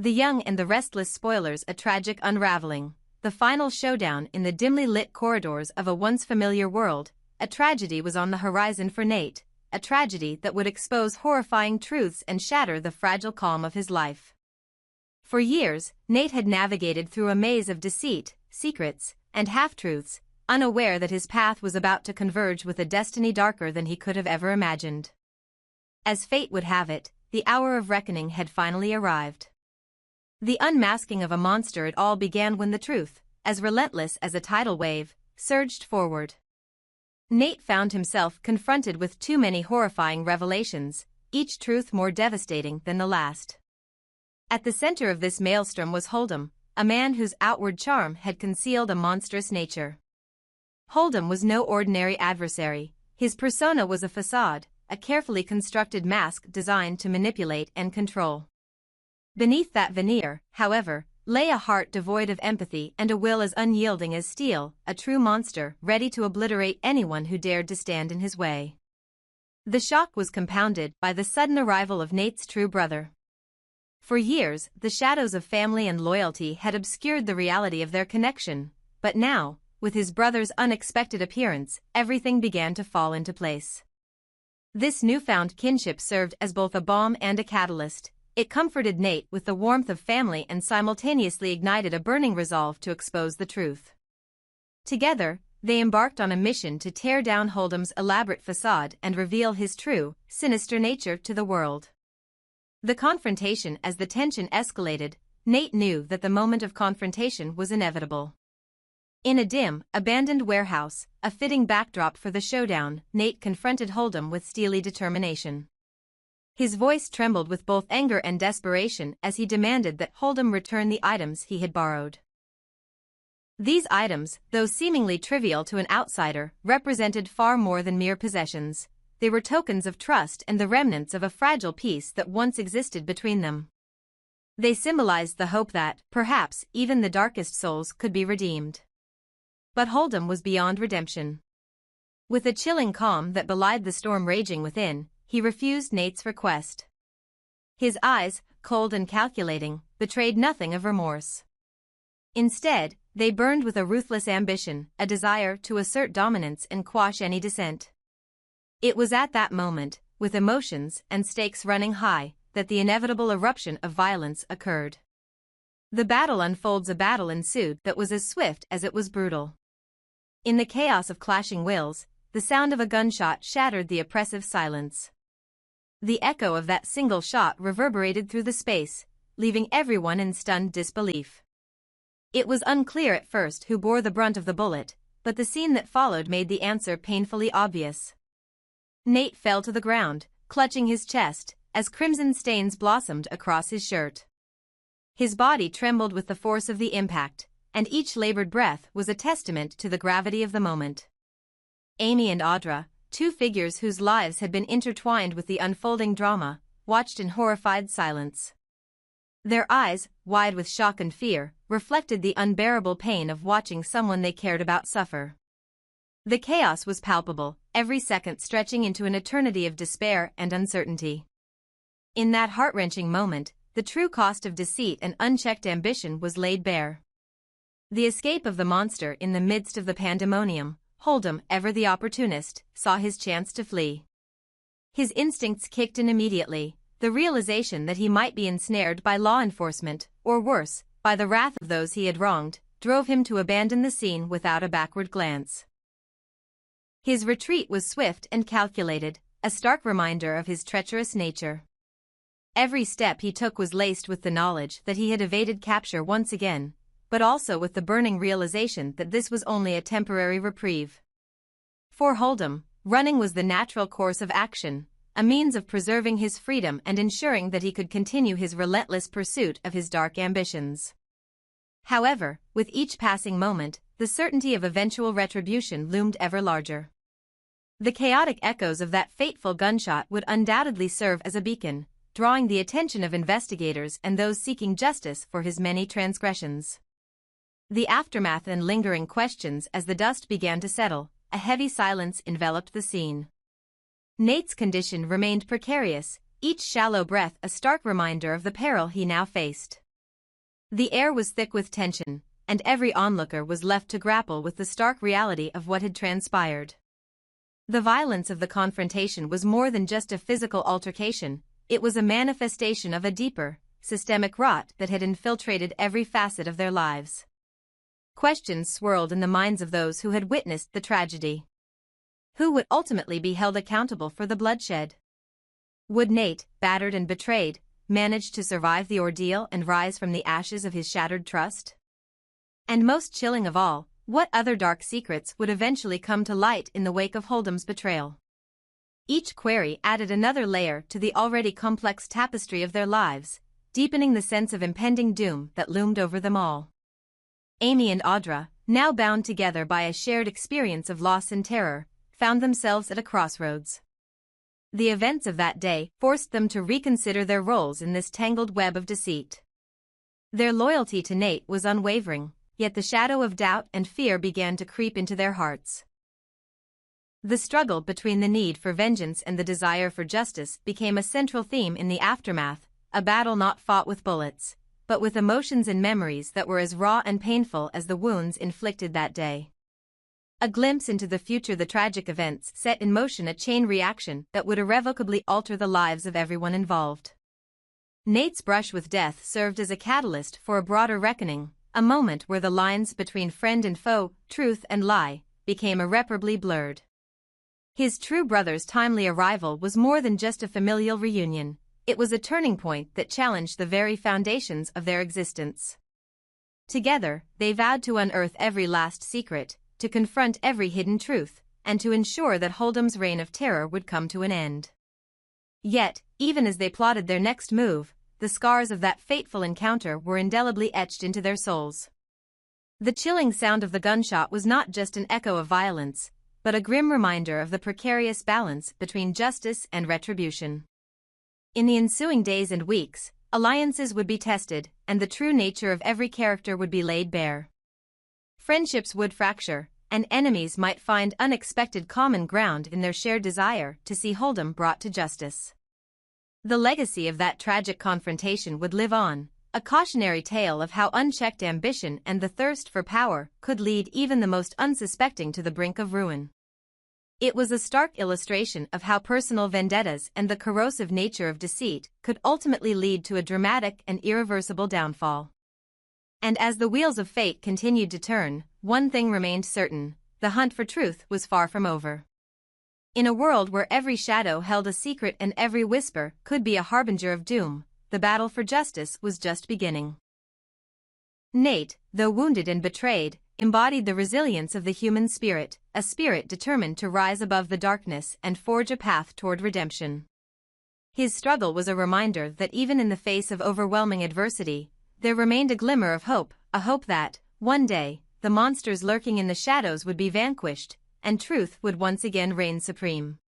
The Young and the Restless spoilers a tragic unraveling, the final showdown in the dimly lit corridors of a once familiar world. A tragedy was on the horizon for Nate, a tragedy that would expose horrifying truths and shatter the fragile calm of his life. For years, Nate had navigated through a maze of deceit, secrets, and half-truths, unaware that his path was about to converge with a destiny darker than he could have ever imagined. As fate would have it, the hour of reckoning had finally arrived. The unmasking of a monster. It all began when the truth, as relentless as a tidal wave, surged forward. Nate found himself confronted with too many horrifying revelations, each truth more devastating than the last. At the center of this maelstrom was Holdem, a man whose outward charm had concealed a monstrous nature. Holdem was no ordinary adversary. His persona was a facade, a carefully constructed mask designed to manipulate and control. Beneath that veneer, however, lay a heart devoid of empathy and a will as unyielding as steel, a true monster ready to obliterate anyone who dared to stand in his way. The shock was compounded by the sudden arrival of Nate's true brother. For years, the shadows of family and loyalty had obscured the reality of their connection, but now, with his brother's unexpected appearance, everything began to fall into place. This newfound kinship served as both a balm and a catalyst. It comforted Nate with the warmth of family and simultaneously ignited a burning resolve to expose the truth. Together, they embarked on a mission to tear down Holdem's elaborate facade and reveal his true, sinister nature to the world. The confrontation. As the tension escalated, Nate knew that the moment of confrontation was inevitable. In a dim, abandoned warehouse, a fitting backdrop for the showdown, Nate confronted Holdem with steely determination. His voice trembled with both anger and desperation as he demanded that Holdem return the items he had borrowed. These items, though seemingly trivial to an outsider, represented far more than mere possessions. They were tokens of trust and the remnants of a fragile peace that once existed between them. They symbolized the hope that, perhaps, even the darkest souls could be redeemed. But Holdem was beyond redemption. With a chilling calm that belied the storm raging within, he refused Nate's request. His eyes, cold and calculating, betrayed nothing of remorse. Instead, they burned with a ruthless ambition, a desire to assert dominance and quash any dissent. It was at that moment, with emotions and stakes running high, that the inevitable eruption of violence occurred. The battle unfolds. A battle ensued that was as swift as it was brutal. In the chaos of clashing wills, the sound of a gunshot shattered the oppressive silence. The echo of that single shot reverberated through the space, leaving everyone in stunned disbelief. It was unclear at first who bore the brunt of the bullet, but the scene that followed made the answer painfully obvious. Nate fell to the ground, clutching his chest, as crimson stains blossomed across his shirt. His body trembled with the force of the impact, and each labored breath was a testament to the gravity of the moment. Amy and Audra, two figures whose lives had been intertwined with the unfolding drama, watched in horrified silence. Their eyes, wide with shock and fear, reflected the unbearable pain of watching someone they cared about suffer. The chaos was palpable, every second stretching into an eternity of despair and uncertainty. In that heart-wrenching moment, the true cost of deceit and unchecked ambition was laid bare. The escape of the monster. In the midst of the pandemonium, Holdem, ever the opportunist, saw his chance to flee. His instincts kicked in immediately. The realization that he might be ensnared by law enforcement, or worse, by the wrath of those he had wronged, drove him to abandon the scene without a backward glance. His retreat was swift and calculated, a stark reminder of his treacherous nature. Every step he took was laced with the knowledge that he had evaded capture once again, but also with the burning realization that this was only a temporary reprieve. For Holdem, running was the natural course of action, a means of preserving his freedom and ensuring that he could continue his relentless pursuit of his dark ambitions. However, with each passing moment, the certainty of eventual retribution loomed ever larger. The chaotic echoes of that fateful gunshot would undoubtedly serve as a beacon, drawing the attention of investigators and those seeking justice for his many transgressions. The aftermath and lingering questions. As the dust began to settle, a heavy silence enveloped the scene. Nate's condition remained precarious, each shallow breath a stark reminder of the peril he now faced. The air was thick with tension, and every onlooker was left to grapple with the stark reality of what had transpired. The violence of the confrontation was more than just a physical altercation, it was a manifestation of a deeper, systemic rot that had infiltrated every facet of their lives. Questions swirled in the minds of those who had witnessed the tragedy. Who would ultimately be held accountable for the bloodshed? Would Nate, battered and betrayed, manage to survive the ordeal and rise from the ashes of his shattered trust? And most chilling of all, what other dark secrets would eventually come to light in the wake of Holdem's betrayal? Each query added another layer to the already complex tapestry of their lives, deepening the sense of impending doom that loomed over them all. Amy and Audra, now bound together by a shared experience of loss and terror, found themselves at a crossroads. The events of that day forced them to reconsider their roles in this tangled web of deceit. Their loyalty to Nate was unwavering, yet the shadow of doubt and fear began to creep into their hearts. The struggle between the need for vengeance and the desire for justice became a central theme in the aftermath, a battle not fought with bullets, but with emotions and memories that were as raw and painful as the wounds inflicted that day. A glimpse into the future. The tragic events set in motion a chain reaction that would irrevocably alter the lives of everyone involved. Nate's brush with death served as a catalyst for a broader reckoning, a moment where the lines between friend and foe, truth and lie, became irreparably blurred. His true brother's timely arrival was more than just a familial reunion, it was a turning point that challenged the very foundations of their existence. Together, they vowed to unearth every last secret, to confront every hidden truth, and to ensure that Holdem's reign of terror would come to an end. Yet, even as they plotted their next move, the scars of that fateful encounter were indelibly etched into their souls. The chilling sound of the gunshot was not just an echo of violence, but a grim reminder of the precarious balance between justice and retribution. In the ensuing days and weeks, alliances would be tested, and the true nature of every character would be laid bare. Friendships would fracture, and enemies might find unexpected common ground in their shared desire to see Holdem brought to justice. The legacy of that tragic confrontation would live on, a cautionary tale of how unchecked ambition and the thirst for power could lead even the most unsuspecting to the brink of ruin. It was a stark illustration of how personal vendettas and the corrosive nature of deceit could ultimately lead to a dramatic and irreversible downfall. And as the wheels of fate continued to turn, one thing remained certain: the hunt for truth was far from over. In a world where every shadow held a secret and every whisper could be a harbinger of doom, the battle for justice was just beginning. Nate, though wounded and betrayed, embodied the resilience of the human spirit, a spirit determined to rise above the darkness and forge a path toward redemption. His struggle was a reminder that even in the face of overwhelming adversity, there remained a glimmer of hope, a hope that, one day, the monsters lurking in the shadows would be vanquished, and truth would once again reign supreme.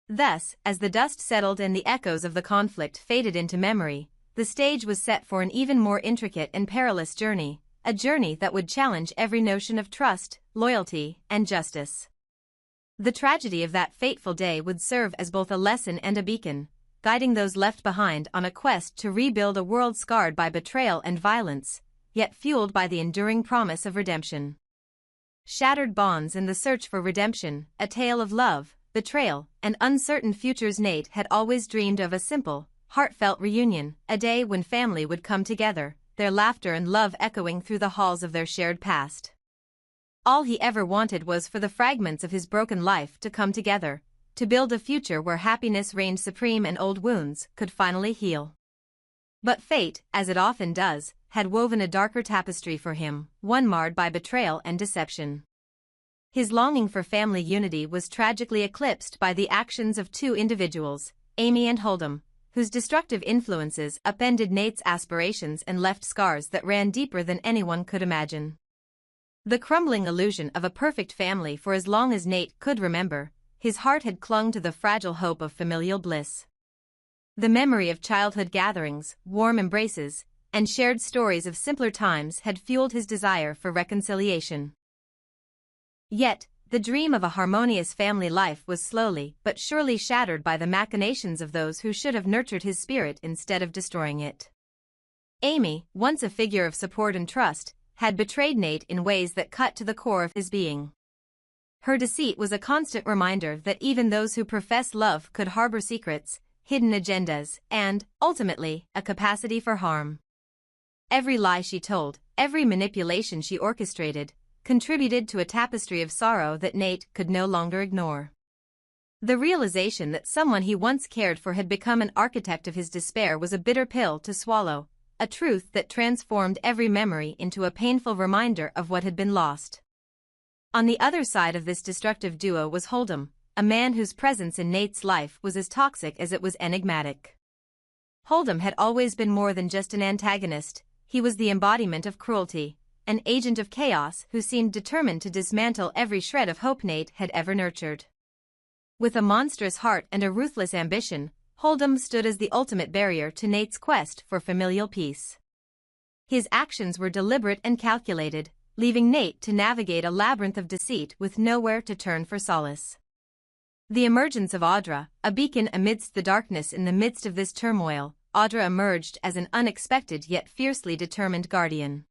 Thus, as the dust settled and the echoes of the conflict faded into memory, the stage was set for an even more intricate and perilous journey, a journey that would challenge every notion of trust, loyalty, and justice. The tragedy of that fateful day would serve as both a lesson and a beacon, guiding those left behind on a quest to rebuild a world scarred by betrayal and violence, yet fueled by the enduring promise of redemption. Shattered bonds and the search for redemption, a tale of love, betrayal, and uncertain futures. Nate had always dreamed of a simple, heartfelt reunion, a day when family would come together, their laughter and love echoing through the halls of their shared past. All he ever wanted was for the fragments of his broken life to come together, to build a future where happiness reigned supreme and old wounds could finally heal. But fate, as it often does, had woven a darker tapestry for him, one marred by betrayal and deception. His longing for family unity was tragically eclipsed by the actions of two individuals, Amy and Holdem, whose destructive influences upended Nate's aspirations and left scars that ran deeper than anyone could imagine. The crumbling illusion of a perfect family. For as long as Nate could remember, his heart had clung to the fragile hope of familial bliss. The memory of childhood gatherings, warm embraces, and shared stories of simpler times had fueled his desire for reconciliation. Yet, the dream of a harmonious family life was slowly but surely shattered by the machinations of those who should have nurtured his spirit instead of destroying it. Amy, once a figure of support and trust, had betrayed Nate in ways that cut to the core of his being. Her deceit was a constant reminder that even those who profess love could harbor secrets, hidden agendas, and, ultimately, a capacity for harm. Every lie she told, every manipulation she orchestrated, contributed to a tapestry of sorrow that Nate could no longer ignore. The realization that someone he once cared for had become an architect of his despair was a bitter pill to swallow, a truth that transformed every memory into a painful reminder of what had been lost. On the other side of this destructive duo was Holdem, a man whose presence in Nate's life was as toxic as it was enigmatic. Holdem had always been more than just an antagonist, he was the embodiment of cruelty, an agent of chaos who seemed determined to dismantle every shred of hope Nate had ever nurtured. With a monstrous heart and a ruthless ambition, Holdem stood as the ultimate barrier to Nate's quest for familial peace. His actions were deliberate and calculated, leaving Nate to navigate a labyrinth of deceit with nowhere to turn for solace. The emergence of Audra, a beacon amidst the darkness. In the midst of this turmoil, Audra emerged as an unexpected yet fiercely determined guardian.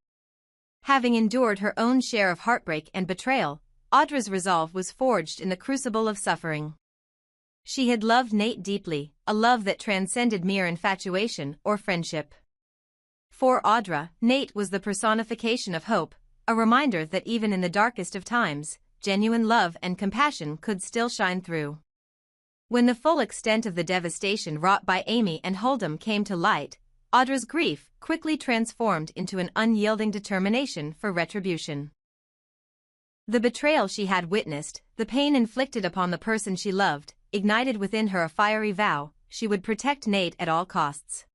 Having endured her own share of heartbreak and betrayal, Audra's resolve was forged in the crucible of suffering. She had loved Nate deeply, a love that transcended mere infatuation or friendship. For Audra, Nate was the personification of hope, a reminder that even in the darkest of times, genuine love and compassion could still shine through. When the full extent of the devastation wrought by Amy and Holdem came to light, Audra's grief quickly transformed into an unyielding determination for retribution. The betrayal she had witnessed, the pain inflicted upon the person she loved, ignited within her a fiery vow: she would protect Nate at all costs.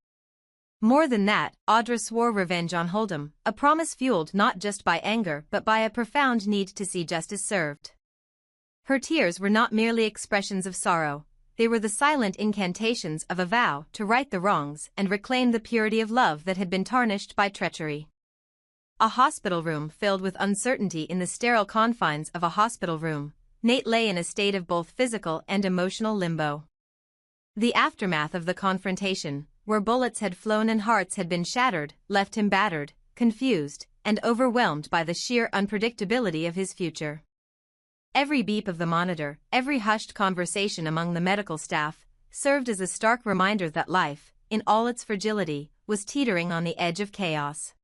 More than that, Audra swore revenge on Holdem, a promise fueled not just by anger but by a profound need to see justice served. Her tears were not merely expressions of sorrow, they were the silent incantations of a vow to right the wrongs and reclaim the purity of love that had been tarnished by treachery. A hospital room filled with uncertainty. In the sterile confines of a hospital room, Nate lay in a state of both physical and emotional limbo. The aftermath of the confrontation, where bullets had flown and hearts had been shattered, left him battered, confused, and overwhelmed by the sheer unpredictability of his future. Every beep of the monitor, every hushed conversation among the medical staff, served as a stark reminder that life, in all its fragility, was teetering on the edge of chaos.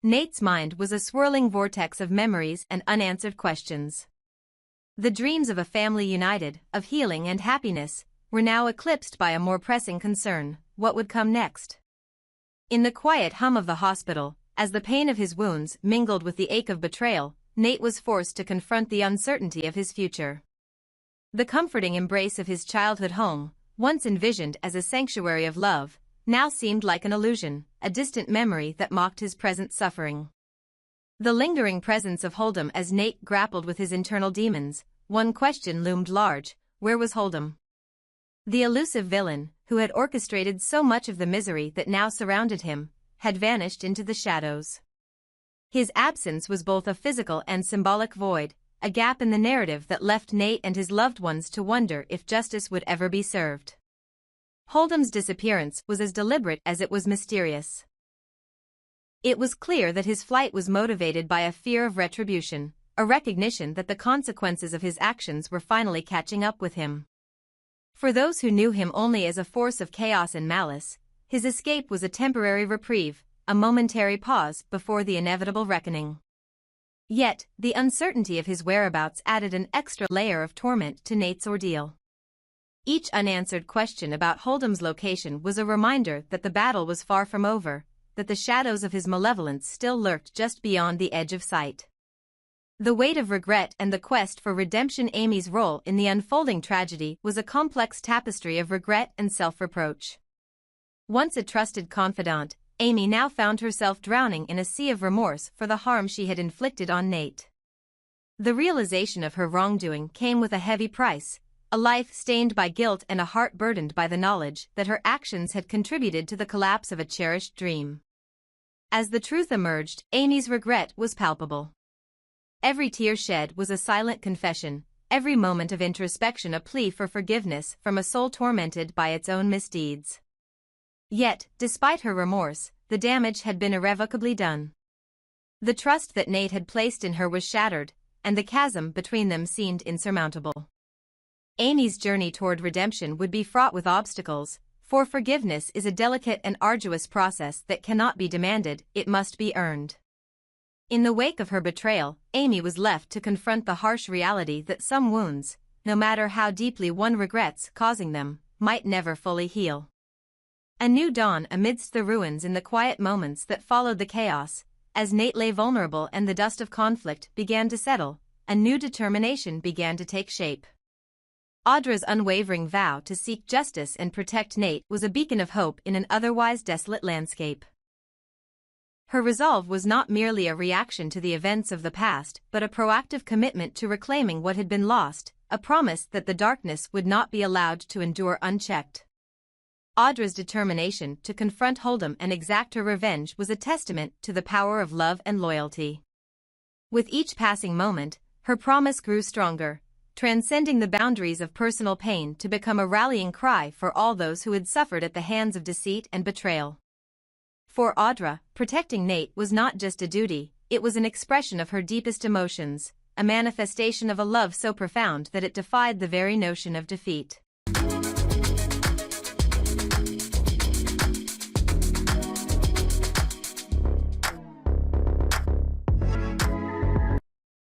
Nate's mind was a swirling vortex of memories and unanswered questions. The dreams of a family united, of healing and happiness, were now eclipsed by a more pressing concern: what would come next? In the quiet hum of the hospital, as the pain of his wounds mingled with the ache of betrayal, Nate was forced to confront the uncertainty of his future. The comforting embrace of his childhood home, once envisioned as a sanctuary of love, now seemed like an illusion, a distant memory that mocked his present suffering. The lingering presence of Holdem. As Nate grappled with his internal demons, one question loomed large: where was Holdem? The elusive villain, who had orchestrated so much of the misery that now surrounded him, had vanished into the shadows. His absence was both a physical and symbolic void, a gap in the narrative that left Nate and his loved ones to wonder if justice would ever be served. Holdem's disappearance was as deliberate as it was mysterious. It was clear that his flight was motivated by a fear of retribution, a recognition that the consequences of his actions were finally catching up with him. For those who knew him only as a force of chaos and malice, his escape was a temporary reprieve, a momentary pause before the inevitable reckoning. Yet, the uncertainty of his whereabouts added an extra layer of torment to Nate's ordeal. Each unanswered question about Holdem's location was a reminder that the battle was far from over, that the shadows of his malevolence still lurked just beyond the edge of sight. The weight of regret and the quest for redemption. Amy's role in the unfolding tragedy was a complex tapestry of regret and self-reproach. Once a trusted confidant, Amy now found herself drowning in a sea of remorse for the harm she had inflicted on Nate. The realization of her wrongdoing came with a heavy price, a life stained by guilt and a heart burdened by the knowledge that her actions had contributed to the collapse of a cherished dream. As the truth emerged, Amy's regret was palpable. Every tear shed was a silent confession, every moment of introspection a plea for forgiveness from a soul tormented by its own misdeeds. Yet, despite her remorse, the damage had been irrevocably done. The trust that Nate had placed in her was shattered, and the chasm between them seemed insurmountable. Amy's journey toward redemption would be fraught with obstacles, for forgiveness is a delicate and arduous process that cannot be demanded, it must be earned. In the wake of her betrayal, Amy was left to confront the harsh reality that some wounds, no matter how deeply one regrets causing them, might never fully heal. A new dawn amidst the ruins in the quiet moments that followed the chaos, as Nate lay vulnerable and the dust of conflict began to settle, a new determination began to take shape. Audra's unwavering vow to seek justice and protect Nate was a beacon of hope in an otherwise desolate landscape. Her resolve was not merely a reaction to the events of the past but a proactive commitment to reclaiming what had been lost, a promise that the darkness would not be allowed to endure unchecked. Audra's determination to confront Holdem and exact her revenge was a testament to the power of love and loyalty. With each passing moment, her promise grew stronger, transcending the boundaries of personal pain to become a rallying cry for all those who had suffered at the hands of deceit and betrayal. For Audra, protecting Nate was not just a duty, it was an expression of her deepest emotions, a manifestation of a love so profound that it defied the very notion of defeat.